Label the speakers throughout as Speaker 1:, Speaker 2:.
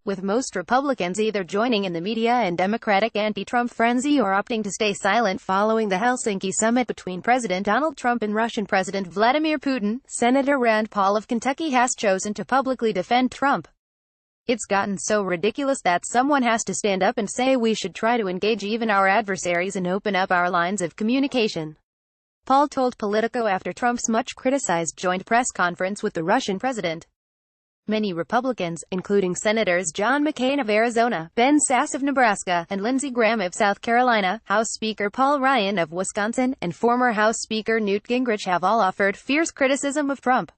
Speaker 1: with most Republicans either joining in the media and Democratic anti-Trump frenzy or opting to stay silent following the Helsinki summit between President Donald Trump and Russian President Vladimir Putin. Senator Rand Paul of Kentucky has chosen to publicly defend Trump. It's gotten so ridiculous that someone has to stand up and say we should try to engage even our adversaries and open up our lines of communication. Paul told Politico after Trump's much-criticized joint press conference with the Russian president. Many Republicans, including Senators John McCain of Arizona, Ben Sasse of Nebraska, and Lindsey Graham of South Carolina, House Speaker Paul Ryan of Wisconsin, and former House Speaker Newt Gingrich have all offered fierce criticism of Trump.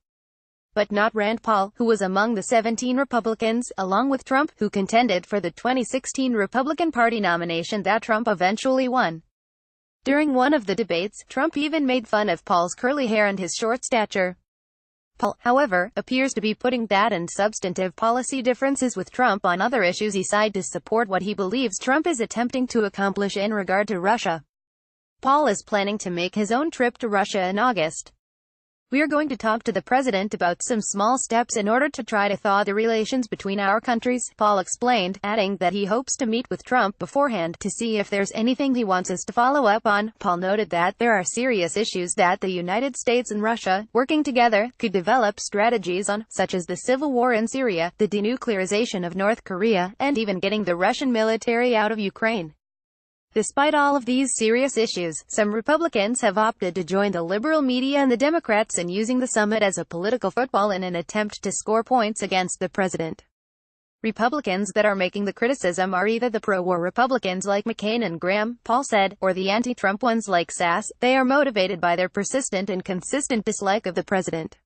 Speaker 1: But not Rand Paul, who was among the 17 Republicans, along with Trump, who contended for the 2016 Republican Party nomination that Trump eventually won. During one of the debates, Trump even made fun of Paul's curly hair and his short stature. Paul, however, appears to be putting that and substantive policy differences with Trump on other issues aside to support what he believes Trump is attempting to accomplish in regard to Russia. Paul is planning to make his own trip to Russia in August. "We're going to talk to the president about some small steps in order to try to thaw the relations between our countries," Paul explained, adding that he hopes to meet with Trump beforehand to see if there's anything he wants us to follow up on. Paul noted that there are serious issues that the United States and Russia, working together, could develop strategies on, such as the civil war in Syria, the denuclearization of North Korea, and even getting the Russian military out of Ukraine. Despite all of these serious issues, some Republicans have opted to join the liberal media and the Democrats in using the summit as a political football in an attempt to score points against the president. Republicans that are making the criticism are either the pro-war Republicans like McCain and Graham, Paul said, or the anti-Trump ones like Sasse. They are motivated by their persistent and consistent dislike of the president.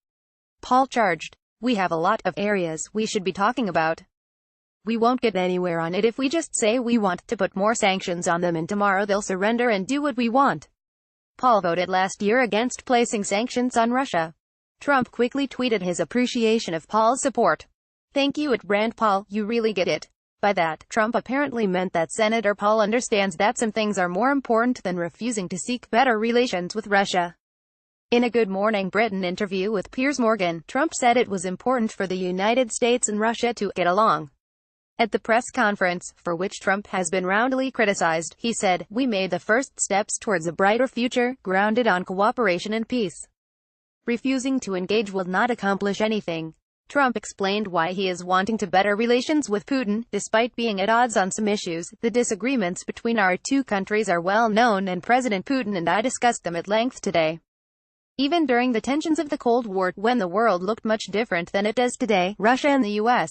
Speaker 1: Paul charged, "We have a lot of areas we should be talking about. We won't get anywhere on it if we just say we want to put more sanctions on them and tomorrow they'll surrender and do what we want." Paul voted last year against placing sanctions on Russia. Trump quickly tweeted his appreciation of Paul's support. "Thank you, Rand Paul, you really get it." By that, Trump apparently meant that Senator Paul understands that some things are more important than refusing to seek better relations with Russia. In a Good Morning Britain interview with Piers Morgan, Trump said it was important for the United States and Russia to get along. At the press conference, for which Trump has been roundly criticized, he said, "We made the first steps towards a brighter future, grounded on cooperation and peace. Refusing to engage will not accomplish anything." Trump explained why he is wanting to better relations with Putin, despite being at odds on some issues. "The disagreements between our two countries are well known and President Putin and I discussed them at length today. Even during the tensions of the Cold War, when the world looked much different than it does today, Russia and the U.S.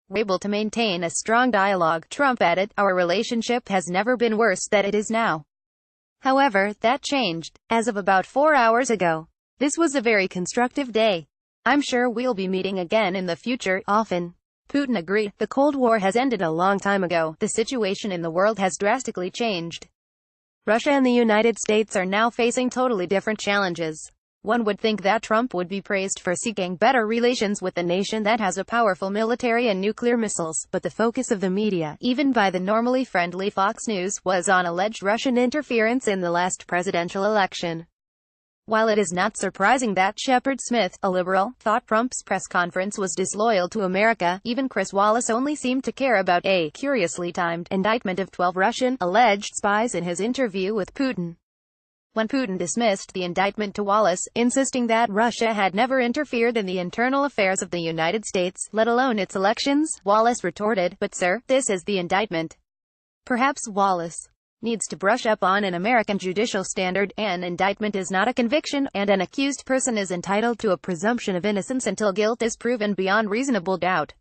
Speaker 1: were able to maintain a strong dialogue." Trump added, "Our relationship has never been worse than it is now. However, that changed, as of about 4 hours ago. This was a very constructive day. I'm sure we'll be meeting again in the future, often." Putin agreed, "The Cold War has ended a long time ago. The situation in the world has drastically changed. Russia and the United States are now facing totally different challenges." One would think that Trump would be praised for seeking better relations with a nation that has a powerful military and nuclear missiles, but the focus of the media, even by the normally friendly Fox News, was on alleged Russian interference in the last presidential election. While it is not surprising that Shepard Smith, a liberal, thought Trump's press conference was disloyal to America, even Chris Wallace only seemed to care about a curiously timed indictment of 12 Russian alleged spies in his interview with Putin. When Putin dismissed the indictment to Wallace, insisting that Russia had never interfered in the internal affairs of the United States, let alone its elections, Wallace retorted, "But sir, this is the indictment." Perhaps Wallace needs to brush up on an American judicial standard. An indictment is not a conviction, and an accused person is entitled to a presumption of innocence until guilt is proven beyond reasonable doubt.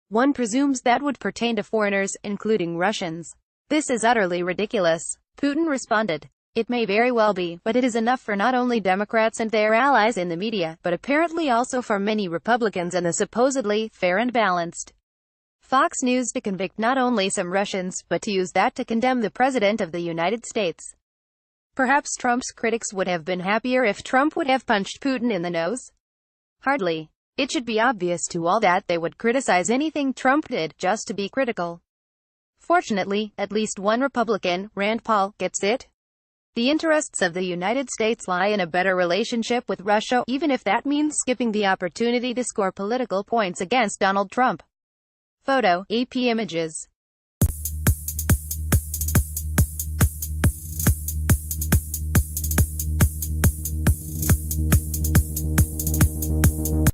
Speaker 1: One presumes that would pertain to foreigners, including Russians. "This is utterly ridiculous," Putin responded. "It may very well be, but it is enough for not only Democrats and their allies in the media, but apparently also for many Republicans and the supposedly fair and balanced Fox News to convict not only some Russians, but to use that to condemn the President of the United States." Perhaps Trump's critics would have been happier if Trump would have punched Putin in the nose. Hardly. It should be obvious to all that they would criticize anything Trump did, just to be critical. Fortunately, at least one Republican, Rand Paul, gets it. The interests of the United States lie in a better relationship with Russia, even if that means skipping the opportunity to score political points against Donald Trump. Photo, AP Images.